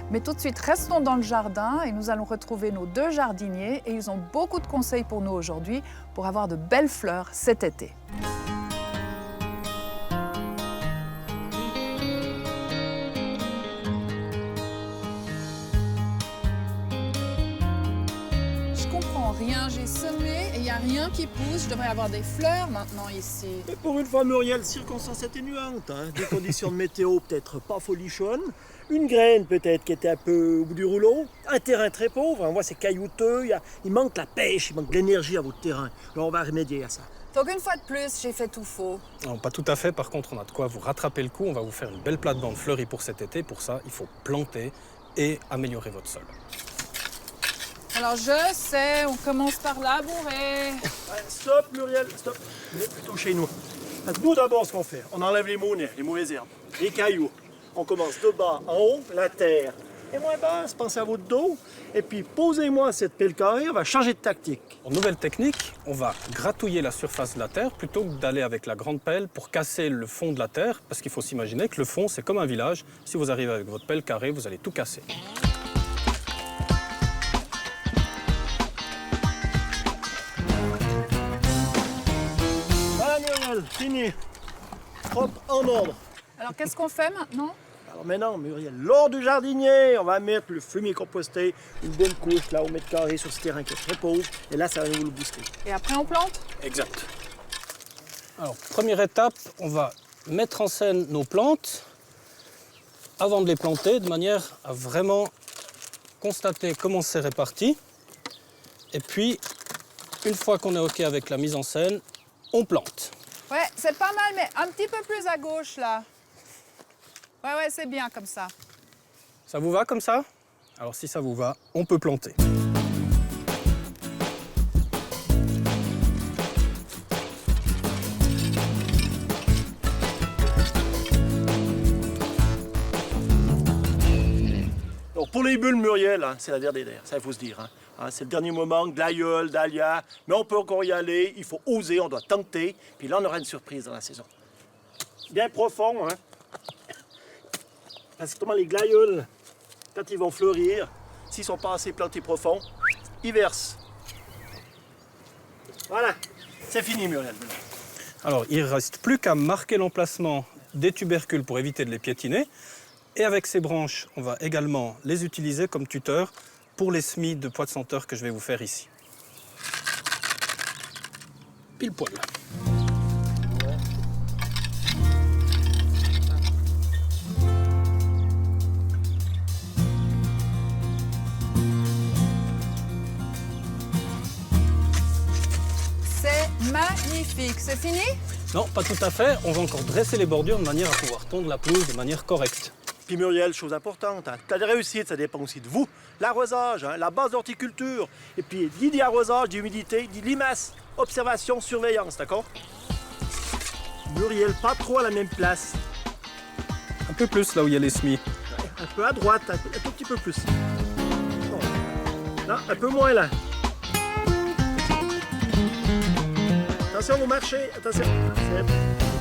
Mais tout de suite, restons dans le jardin et nous allons retrouver nos deux jardiniers et ils ont beaucoup de conseils pour nous aujourd'hui pour avoir de belles fleurs cet été. Je comprends rien, j'ai semé et il n'y a rien qui pousse. Je devrais avoir des fleurs maintenant ici. Mais pour une fois, Muriel, circonstance atténuante, hein. Des conditions de météo peut-être pas folichonnes, une graine peut-être qui était un peu au bout du rouleau, un terrain très pauvre, on voit c'est caillouteux, il manque la pêche, il manque de l'énergie à votre terrain. Alors on va remédier à ça. Donc une fois de plus, j'ai fait tout faux. Non, pas tout à fait. Par contre, on a de quoi vous rattraper le coup. On va vous faire une belle plate-bande fleurie pour cet été. Pour ça, il faut planter et améliorer votre sol. Alors je sais, on commence par labourer. Ouais, stop Muriel, stop. Vous êtes plutôt chez nous. Nous d'abord ce qu'on fait, on enlève les maunets, les mauvaises herbes, les cailloux. On commence de bas en haut, la terre est moins basse, pensez à votre dos. Et puis posez-moi cette pelle carrée, on va changer de tactique. En nouvelle technique, on va gratouiller la surface de la terre plutôt que d'aller avec la grande pelle pour casser le fond de la terre. Parce qu'il faut s'imaginer que le fond, c'est comme un village. Si vous arrivez avec votre pelle carrée, vous allez tout casser. Voilà Muriel, fini. Propre en ordre. Alors qu'est-ce qu'on fait maintenant? Alors maintenant, Muriel, lors du jardinier, on va mettre le fumier composté, une bonne couche là au mètre carré sur ce terrain qui est très pauvre. Et là, ça va nous le booster. Et après on plante? Exact. Alors, première étape, on va mettre en scène nos plantes avant de les planter, de manière à vraiment constater comment c'est réparti. Et puis, une fois qu'on est OK avec la mise en scène, on plante. Ouais, c'est pas mal, mais un petit peu plus à gauche là. Ouais, c'est bien comme ça. Ça vous va comme ça? Alors si ça vous va, on peut planter. Alors pour les bulles, Muriel, hein, c'est la dernière, ça il faut se dire. Hein, c'est le dernier moment, glaïeul, dahlia, mais on peut encore y aller, il faut oser, on doit tenter, puis là on aura une surprise dans la saison. Bien profond, hein. Parce que les glaïeuls, quand ils vont fleurir, s'ils ne sont pas assez plantés profonds, ils versent. Voilà, c'est fini Muriel. Alors il ne reste plus qu'à marquer l'emplacement des tubercules pour éviter de les piétiner. Et avec ces branches, on va également les utiliser comme tuteur pour les semis de pois de senteur que je vais vous faire ici. Pile poil. C'est magnifique. C'est fini? Non, pas tout à fait. On va encore dresser les bordures de manière à pouvoir tondre la pelouse de manière correcte. Puis Muriel, chose importante, hein, t'as des réussites, ça dépend aussi de vous. L'arrosage, hein, la base d'horticulture. Et puis, dit arrosage, dit humidité, dit limaces, observation, surveillance, d'accord? Muriel, pas trop à la même place. Un peu plus là où il y a les semis. Un peu à droite, un tout petit peu plus. Bon. Non, un peu moins là. Attention, vous marchez, attention. C'est...